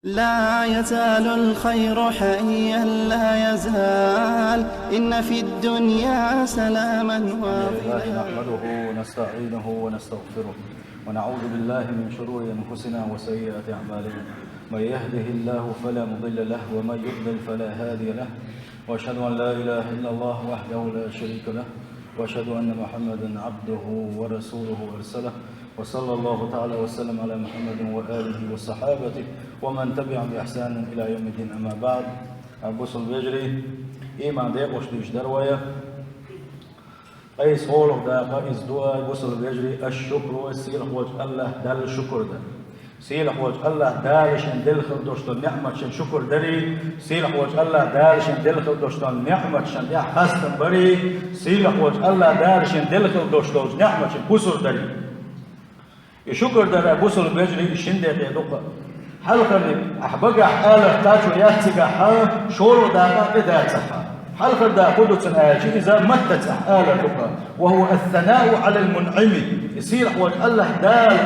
لا يزال الخير حيا لا يزال إن في الدنيا سلاما وافلا. نحمده ونستعينه ونستغفره ونعوذ بالله من شرور أنفسنا وسيئات أعمالنا. من يهده الله فلا مضل له ومن يضلل فلا هادي له، وأشهد أن لا إله إلا الله وحده لا شريك له، وأشهد أن محمدا عبده ورسوله أرسله، وصلى الله تعالى وسلم على محمد وآله وصحابته ومن تبعهم بإحسان إلى يوم الدين. أما بعد، أبوس البجري إيمان ديقوش ديش دروية أي صولك دا قائز دعاء أبوس البجري الشكر والسيلح وجه الله دال الشكر دا سيلح وجه الله دالشن دلخل دوشتن نعمة شن شكر دري سيلح وجه الله دالشن دلخل دوشتن نعمة شن يا حسن بري سيلح وجه الله دالشن دلخل دوشتن نعمة شن بسر دري يشكر در أبوس البجري شندي قيدوقا حلقة أحبقى حالة تاجو ياتيقى حال شورو داقا إداتها حلقة دا قدوة آجي إذا متت حالتك وهو الثناء على المنعم يصير وجه الله دال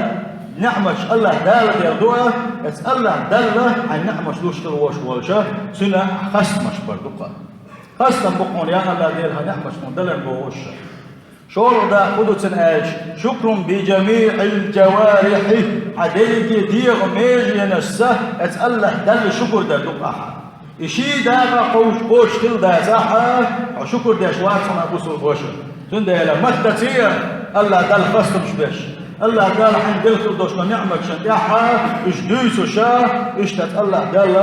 نعمة الله دال يردوها يسأل الله دال عن نعمة لوش كالوش والجاه سنة خسمش بردوقا خسم بقون يا الله ديلها نعمة مدلن بوش شور دا قدوة آج شكر بجميع الجوارح عديك ديغ ميجي نسه يسأل الله دال شكر دا دوقا إشي دا قوش كل دا زاحة شكر دا شوات صنع بوصل بوشر سنده لما تتسير الله دال خسم شبش الله قال حين دلخل دوش من نعمة شنتيحة إش دويسو شاه إش تتالله دل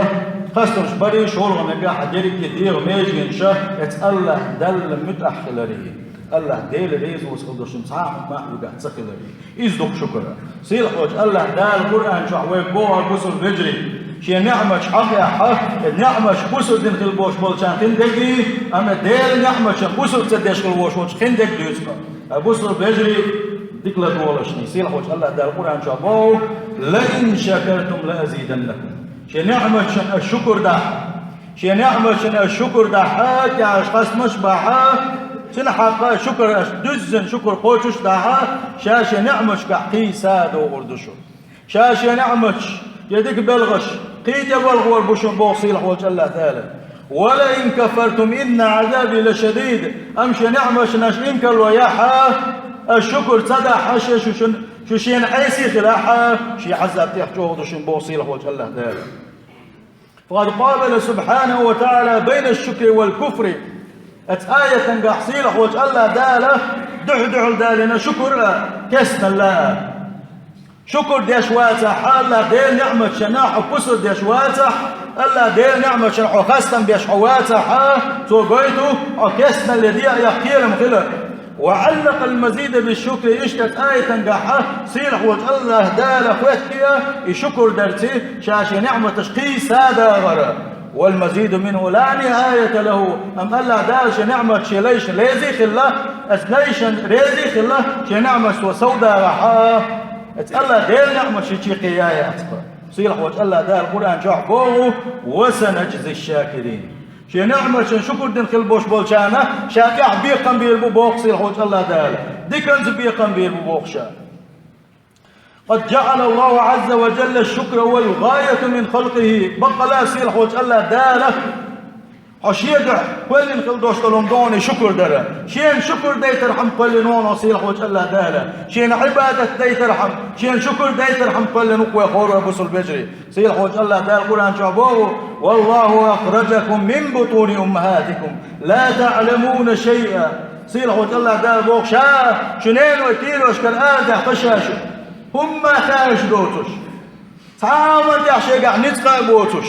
خستم شبري شغل من قاحة ديرك يدير ميجين شاه يتالله دل متأخلري الله ديل ريز وسخل دوش مصاحب ما يقع تسخلري إزدق شكرا سيل حوج الله دال القرآن شعوه بوها بوصل بجري شي نعمة حق يا حق نعمة بوصل دنخل بوش بولشان خندقي أما ديل نعمة بوصل تدش الوش وش خندق دوسكا بوصل بجري ديكلا دولشني سيل حوج الله دال القرآن شابو لئن شكرتم لأزيدنكم شي نعمة الشكر ده شي نعمة الشكر ده حاك يا أشخاص مشبعة شن حقا شكر دزن شكر قوتش ده شاشة نعمة كحقي ساد وغردشو شاشة نعمة يديك بلغش قيت بلغ والبشن بو سيل حوج الله تعالى ولئن كفرتم إن عذابي لشديد أمشي نعمة نشئين كالوياحة الشكر صدى حاشا شو شين عيسي خلاحا شي عذاب تحجوه دشن بوصيله وجه الله تعالى. فقد قابل سبحانه وتعالى بين الشكر والكفر آية تنقح صيله وجه الله داله دع دالنا شكر كسنا الله شكر ديش واتح الله ديل نعمة شناح وكسر ديش واتح الله ديل نعمة شناح وخستم ديش واتح توقيتو وكسنا الذي يحكي مخلق وعلق المزيد بالشكر يشتت آية تنقحة صيرح وجه الله دال خواتكيا يشكر درتي شاشي نعمة تشقي سادة غرا والمزيد منه لا نهاية له أم الله دال شي نعمة شي ليش ليزي خلا أسليش ريزي خلا شي نعمة وسودة رحاه الله ديل نعمة شي قياية أتبا صيرح وجه الله دال القرآن شعبوه وسنجزي الشاكرين شي نعمة شكر دين خل بوش بولشانة شاكع بيقن بيربو بوقسي الحوج الله داله ديكنز بيقن بيربو بوقشا. قد جعل الله عز وجل الشكر هو الغاية من خلقه بقى لا سيل الحوج الله داله حشيدع كل خل دوش تلومدوني شكر داله شين شكر دي ترحم كل نون وصيل الحوج الله داله شين عبادة دي ترحم شين شكر دي ترحم كل نقوى خور وابوس البجري سيل الحوج الله داله القرآن شعبوه والله أخرجكم من بطون أمهاتكم لا تعلمون شيئا سيل الحوج الله داله بوق شاه شنين وكيلوش كالآدع خشاشو هم خاش دوتش تعامل يحشي قاع نتقى بوتش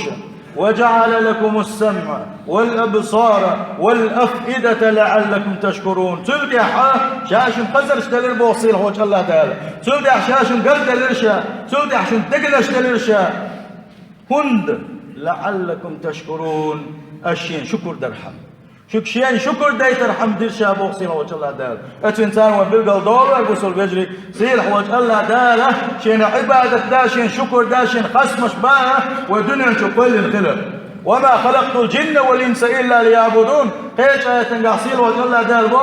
وجعل لكم السمع والأبصار والأفئدة لعلكم تشكرون تلقى شاش مقزر اشتلر بوصيل حوج الله تعالى تلقى شاش مقرد الرشا تلقى شاش تقل اشتلرشا هند لعلكم تشكرون الشين شكر درحم شكشين شكر دايت الرحم درشا بوصيل حوج الله تعالى اتنسان وبالقل دور ابوس البجري سيل حوج الله تعالى شين عبادة داشين شكر داشين خصمش باه ودنيا شكل الخلق وما خلقت الجن والإنس إلا ليعبدون قيش آية تنقصيل وجه الله دال بو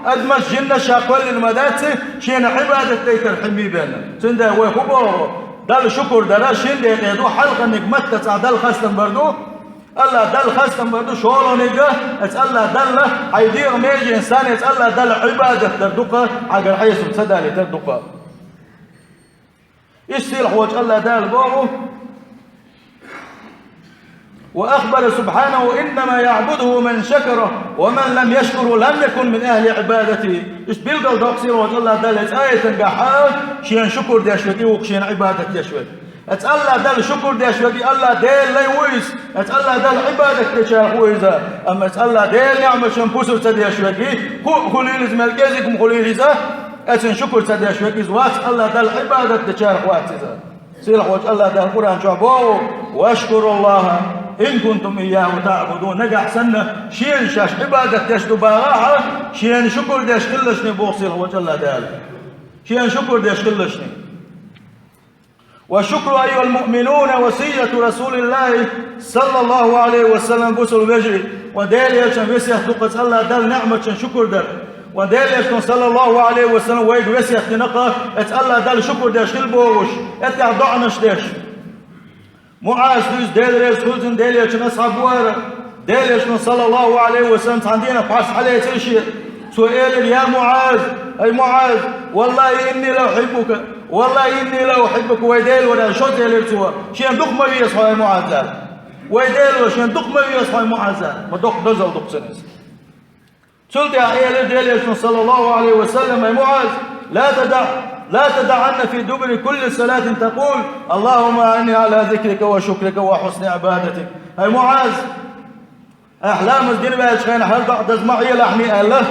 أدمش جن شاقل المداتي شين عبادة ديت الحمي بينا سنده ويخبوه دل شكر دل شين يدو حلقة نجمت تسع دل خستن بردو الله دل خستن بردو شولو نجا الله دل حيدير ميجي إنسان الله دل عبادة تردقة عقل حيث مسدالي تردقة يصير حوج الله دل بوعو وأخبر سبحانه إنما يعبده من شكره ومن لم يشكره لم يكن من أهل عبادته إيش بيلقى الدقصير وجه الله دل آية تنقحال شين شكر دي أشوكي وشين عبادة دي أشوكي الله دل شكر دي أشوكي الله دل لا يويس الله دل عبادة دي شاكويزا أما الله دل نعمة شنفوسر سدي أشوكي خليلز ملكزكم خليلزا أسن شكر سدي أشوكي زواس الله دل عبادة دي شاكواتزا سيرح وجه الله دل القرآن شعبوه واشكروا الله إن كنتم إياه تعبدون نجح سنة شين شاش عبادة تشتو باراحة شين شكر ديش كلشني بوصير وجه الله دال شين شكر ديش كلشني والشكر أيها المؤمنون وصية رسول الله صلى الله عليه وسلم بوصل بجري وديل يشن وسيح تقص الله دال نعمة شكر دال وديل يشن صلى الله عليه وسلم ويد وسيح تنقى الله دال شكر ديش كل بوش اتع ضعنش ديش معاذ دوز ديلريس خلزن ديليشن أصحاب وارا ديليشن صلى الله عليه وسلم عندنا فاس عليه تشي سؤال يا معاذ أي معاذ والله إني لا أحبك والله إني لا أحبك ويديل ولا شو ديلر سوا شين دق ما بيصحى يا معاذ ويديل وشين دق ما بيصحى يا معاذ ما دق دزل دق سنس سلت يا إيل ديليشن صلى الله عليه وسلم يا معاذ لا تدعن في دبر كل صلاة تقول اللهم أعني على ذكرك وشكرك وحسن عبادتك هاي معاذ أحلام الدين بقى شخين هل تقدز معي لحمي الله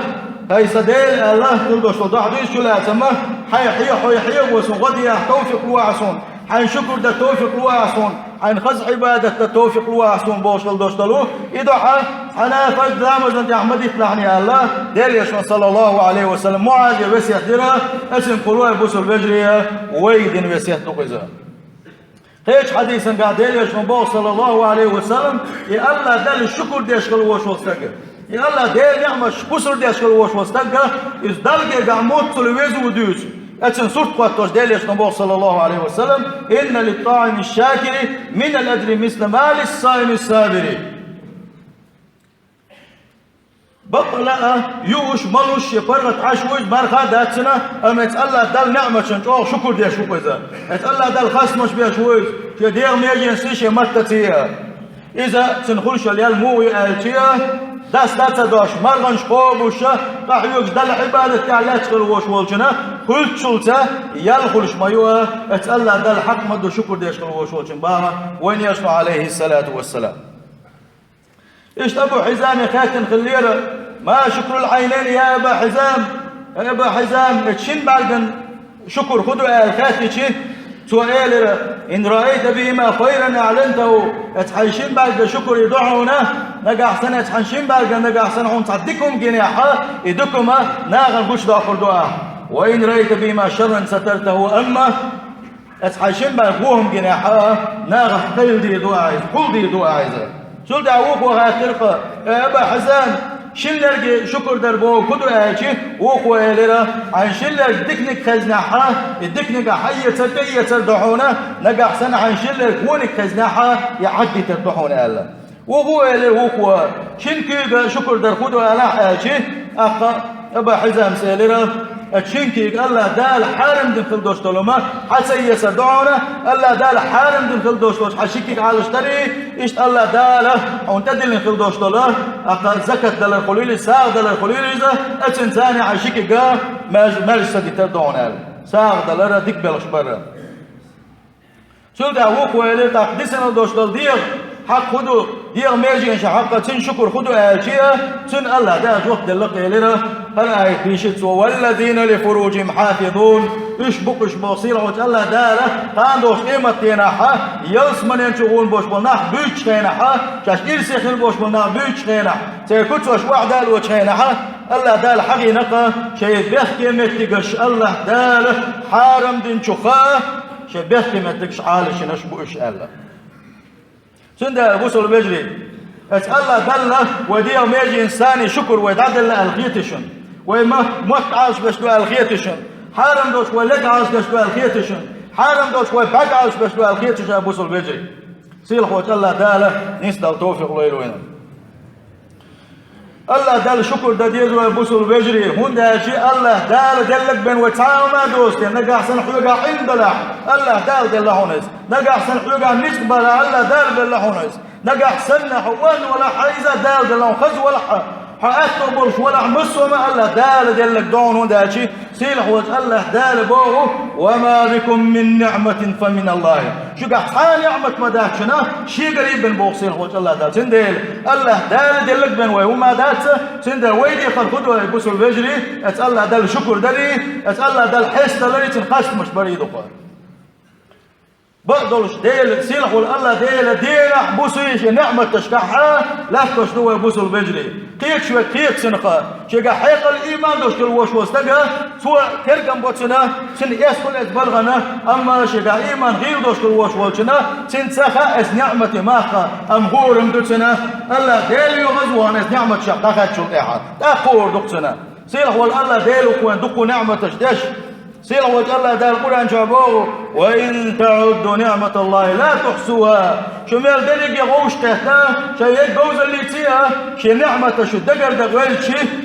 هاي سديل الله تلقى شو ضحديش شو لا تسمى حي وسغدي توفق وعصون حين شكر ده توفق وعصون حين خز عبادة ده توفق وعصون بوشل دوشتلو إدعى أنا فجد لامزن دي أحمد يطلعني الله دير يشون صلى الله عليه وسلم معاذ يبسيح ديرها اسم قلوة بوصل بجرية ويدين بسيح تقزها هيش حديثا قاعد دير يشون بو صلى الله عليه وسلم يا الله دل الشكر دي أشغل وش وستقى يا الله دير نعمة بوصل دي أشغل وش وستقى إذ دلقى قاموت تلويز ودوس أتسن سورة قطوش ديل يشنبوه صلى الله عليه وسلم إن للطاعم الشاكر من الأجر مثل ما للصائم الصابر بطلع يوش ملوش يفرغت عشوش مرخا داتسنا أما يتألّه دال نعمة شنجوه شكر دي شكر إذا يتألّه دال خصمش بيها شويز شدير ميجي نسيش يمتتيها إذا تنخلش اليال موغي آلتيها داس دوش مرغنش قوبوشا قحيوش دل عبادة تعلات خلوش والجنا كل شلتا يلخلش مايوها اتألّه دل حق مدو شكر ديش خلوش والجن بارا وين يشنو عليه الصلاة والسلام إيش أبو حزام خاتن خليرة ما شكر العينين يا أبا حزام يا أبا حزام اتشين بعدن شكر خدوا الخاتشين سؤال إن رأيت بهما خيرا أعلنته اتحيشين بعد شكر يدعونا نجح سنة اتحيشين بعد نجح سنة تصدقكم جناحا يدكما ناغن قش داخل دعاء وإن رأيت بهما شرا سترته أما اتحيشين بعد قوهم جناحا ناغن قيل دي دعاء قل دي دعاء سول دعوك وغاترقة يا أبا حزام شلر شكر دربو كدو آيشي وخو إليرا عن شلر دكنك خزناحا الدكنك حية تدية تردحونا نقع سنة عن شلر كونك خزناحا يعدي تردحونا ألا وخو إلير وخو شنكي شكر در كدو آيشي أقا أبا حزام سيليرا اتشنكيك الله دال حارم دم خل دوشتلوما حسي يسدعونا الله دال حارم دم خل دوشتلوش حشيكيك على اشتري اشت الله دال ونتدل خل دوشتلا اقل زكاة دل الخليل ساغ دل الخليل اذا اتنساني حشيكيك ماج سدي تردعونا ساغ دل رديك بلش برا سلطة وقوة اللي تقدسنا دوشتل ديغ حق خدو ديغ ميجي انشا حقا تن شكر خدو آياتيا تن الله دا وقت اللقي لنا هل آيات بيشت والذين لفروجهم حافظون ايش بقش بصيرة وش الله دالا قان دوش قيمة تيناحا يلسمن ينشغون بوش بلناح بيش خيناحا شاش إرسيخن بوش بلناح بيش خيناح سيكوت وش وعدال وش خيناحا الله دال حقي نقا شيء بيحكي متقش الله دال حارم دين شخاه شيء بيحكي متقش عالش نشبوش الله سنده بوصل بجري الله دل وديه ميجي إنساني شكر ويدعدل الخيتشن وما عاش بشتو الخيتشن حارم دوش ولك عاش بشتو الخيتشن حارم دوش كوي بقعش بس بالخير تشا بوصل بيجري سيلح وجه الله داله نسدل توفيق ليلوين الله دال شكر دا ديزو بوصل بيجري هون دا شيء الله دال دلك بين وتعاو ما دوست نقع احسن حيوقع عند الله دال دل هونس نقع احسن حيوقع نسبة الله دال دل هونس نقع احسن حوان ولا حيزة دال دل خز ولا حقات برش ولا مس وما الله دال دلك دون هون دا شيء سيلح وجه الله دال بوه وما بكم من نعمة فمن الله شو قاعد نعمة ما داتشنا شيء قريب من بوه سيلح وجه الله دال سندل الله دال دلك بين وما دات سندل ويدي خلقوا يبوسوا الفجري الله دال شكر دلي الله دال حس دلي تنقاش مش بريد وقار بقدرش ديل سيلح والله ديل بوسيش نعمة تشكحها لا تشنو يبوسوا الفجري قيك شوي قيك سنقا شيء حيق الإيمان دوش كل وش وستجا سواء كركم بوتشنا سن يسكن أتبلغنا أما شيء إيمان غير دوش كل وش وشنا سن سخا اس نعمة ماخا أم غورم دوتشنا الله ديل يغزوان اس نعمة شقاقات شو إحد تأخور دوتشنا سيلح والله ديل وكوين دقوا نعمة تشدش سيلح وجه الله دال القرآن شابوه وإن تعدوا نعمة الله لا تحصوها شو مال دليق يغوش تحتا شيء يجوز اللي تيها شي نعمة شو دقر دقويل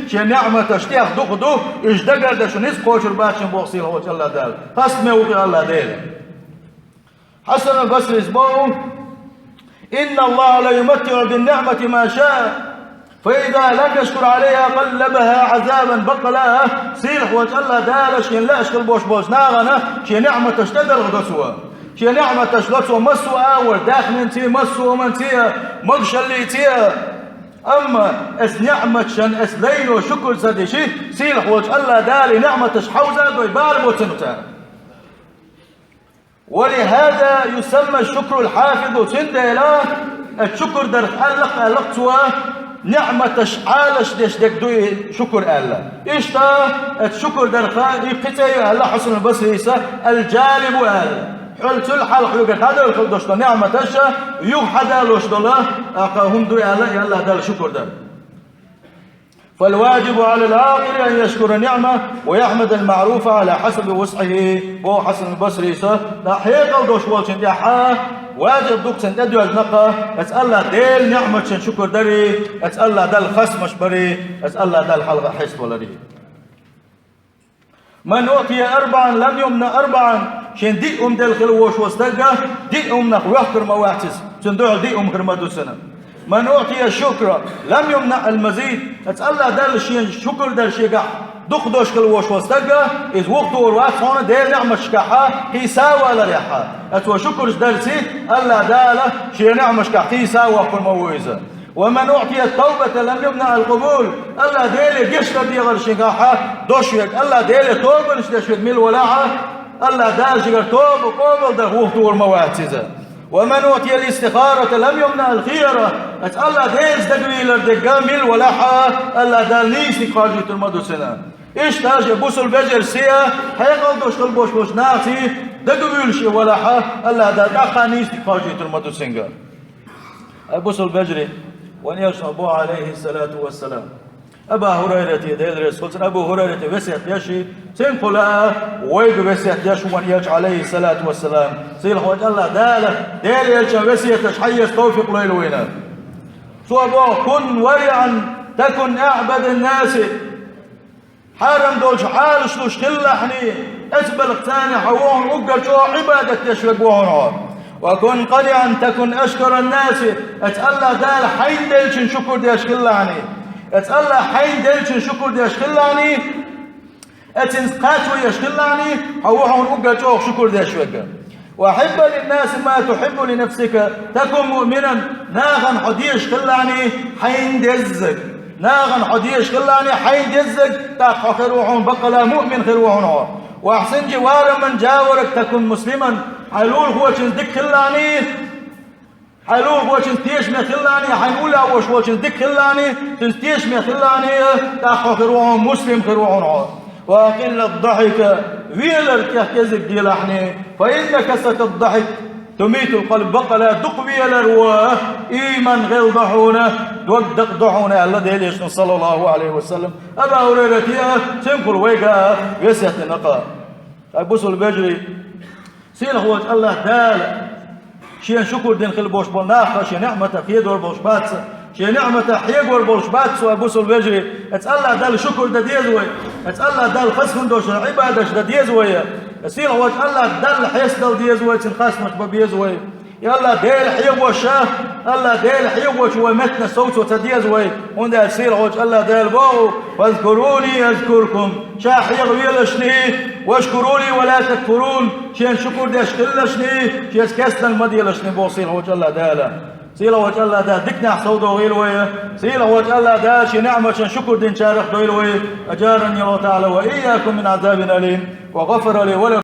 شي نعمة شتيخ دقدو إش دقر دا شو نسق وشر باشن بوغ سيلح وجه الله دال قسمه وقي الله ديل حسن البصري اسبوه إن الله لا يمتع بالنعمة ما شاء فإذا لم يشكر عليها قلبها عذابا بقلها سيلح وجه الله دالش ين لا اشكل بوش ناغنا شي نعمة تشتدر غدسوا شي نعمة تشلتوا مسوا أول داخل انتي مسوا ومنتيها مغش اللي تيها أما اس نعمة شن اس ليلو شكر زدي شي سيلح وجه الله دالي نعمة تشحوزة ويبال بوتنتا ولهذا يسمى الشكر الحافظ سندلا الشكر در ألقتوا نعمة تشعالش ديش دك دوي شكر الله إيش تا الشكر در خالي قتاي الله حسن البصري الجالب الله حلت الحلق يقول هذا الخل دوشتا نعمة تشا يوحدا لوش دولا هم دوي الله يلا دال شكر در فالواجب على العاقل أن يشكر النعمة ويحمد المعروف على حسب وسعه بو حسن البصري حقيقة دوش والشن دحا واجب دوك سن ادو اجنقه اسال ديل نعمه شن شكر دري اسال دل خص مشبري اسال دل حلقه حس ولري من اوتي اربعا لم يمنع اربعا شن دي دل خلوش وستلقى دي نخ ويحكر مواعتس صندوق دي خرمدو سنه من اوتي الشكر لم يمنع المزيد اسال دل شن شكر دل شيقع دق دوش كل وش وستجا إذ وقت ورواس هون دير نعمة شكحة هي ساوى لريحة أتوا شكرش درسي الله دالة شيء نعمة شكحة هي ساوى كل مويزة ومن أعطي التوبة لم يمنع القبول الله ديلي قشرة دي غير شكحة دوشيك الله ديلي توبة نش دشيك ميل ولاعة الله دال شكر توبة قبل ده وقت ورمواتزة ومن أعطي الاستخارة لم يمنع الخيرة الله ديز دقويل الدقامل ولاحة الله دال نيسي خارجي ترمدو سنة إيش تاج بوس البجر سيا حيقل دوش قل بوش ناقصي دقويل شي ولاحة الله دال دقا نيسي خارجي ترمدو سنة بوس البجري وأن يشربوا عليه الصلاة والسلام أبا هريرة ديل رسول أبو هريرة وسيت يشي سنقول ويد وسيت يشي وأن يج عليه الصلاة والسلام سيل خوج الله داله ديل يج وسيت حيس توفيق ليل وينا صوبوا كن ورعا تكن أعبد الناس حرم دولش حالش لوش كلحني أسبل ثاني حوون أقر شو عبادك تشوق وهون وكن قرعا تكن أشكر الناس أتألا دال حين ديلش شكر ديش كلحني أتألا حين ديلش شكر ديش كلحني أتنسقات ويش كلحني حوون أقر شو شكر ديش وقر وحب للناس ما تحب لنفسك تكن مؤمنا ناغن حديش كلحني حين دزك ناغن حديش كلاني حين دزك تاق خيروحون بقلا مؤمن خيروحون واحسن جوار من جاورك تكن مسلما حلول هو دك كلاني حلول هو تيش من خلاني حنولا هو دك كلاني تيش من خلاني تاق خيروحون مسلم خيروحون وقل الضحك ويلر كهكزك ديلحني فإن كسة الضحك تميت القلب بقلا دقوي الأرواح إيمان غير ضحونا دوقدق ضحونا الذي يليش صلى الله عليه وسلم أبا هريرة سنقل ويقا يسيت النقا أبوس البجري سيل هو الله دال شين شكر دين خل بوش بالناخ شين نعمة خيدور بوش باتس شين نعمة حيقور بوش باتس وابوس الوجري الله دال شكر دا ديزوي الله دال خسفن دوش عبادش دا ديزوي سيل هو الله دال حيس دال ديزوي تنخاسمش ببيزوي يلا ديل حيوش الله ديل حيوش ومتنا صوت وتديزوي وند سيل هو الله دال بو واذكروني اذكركم شا حيغويلشني واشكروني ولا تكفرون شين شكر داش كلشني شيس كسل المديلشني بوصيل هو الله دالا سيلا وجه الله دا دكنا صوته غيلوي سيلا وجه الله دا شي نعمة شكر دين شارخ دويلوي أجارني الله تعالى وإياكم من عذاب أليم وغفر لي ولكم